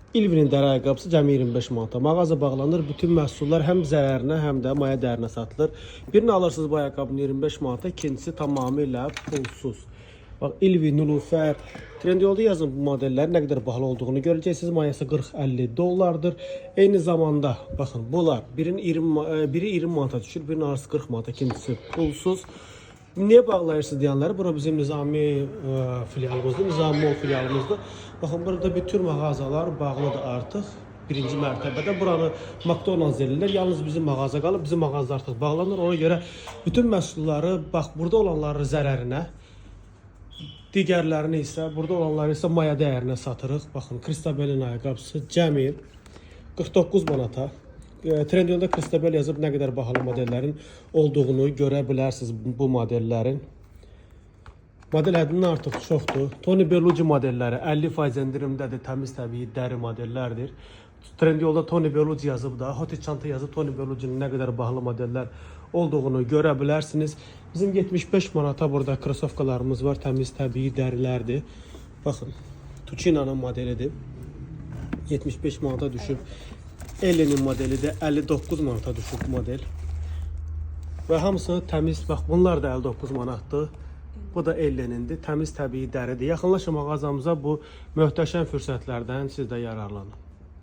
İlvinin dərə ayaqqabısı cəmi 25 manata. Mağaza bağlanır. Bütün məhsullar həm zərərinə, həm də maya dərinə satılır. Birini alırsınız bu ayaqqabını 25 manata, ikincisi tamamilə pulsuz. Bax, İlvi, Nilufər, Trendyolda yazın bu modellərin nə qədər bahalı olduğunu görəcəksiniz. Mayası 40-50 dollardır. Eyni zamanda, baxın, bunlar biri 20 manata düşür, birinin arası 40 manata, ikincisi pulsuz. Niye bağlayırsınız diyenler? Bura bizim Nizami filialımızdır, Nizami Mall filialımızdır. Bakın burada bütün mağazalar bağlıdır artıq. Birinci mərtəbədə buranı McDonald's edirlər. Yalnız bizim mağaza qalıb, bizim mağaza artıq bağlanır. Ona görə bütün məhsulları, bax, burada olanları zərərinə, digərlərini isə, burada olanları isə maya dəyərinə satırıq. Baxın, Christabel'in ayaqqabısı cəmi 49 manata. Trendyolda Christabel yazıb nə qədər bahalı modellərin olduğunu görə bilərsiniz bu modellərin. Model həddindən artıq çoxdur. Tony Berlucci modelləri 50% endirimdədir, təmiz təbii dəri modellərdir. Trendyolda Tony Berlucci yazıb da, Hoti çanta yazıb Tony Berlucci'nin nə qədər bahalı modellər olduğunu görə bilərsiniz. Bizim 75 manata burada krosovkalarımız var, təmiz təbii dərilərdir. Baxın, Tuchina'nın modelidir. 75 manata düşüb. Ellenin modeli də 59 manata düşüb model. Və hamısı təmiz, bax bunlar da 59 manatdır. Bu da Ellenindir, təmiz təbii dəridir. Yaxınlaşın mağazamıza, bu möhtəşəm fürsətlərdən siz də yararlanın.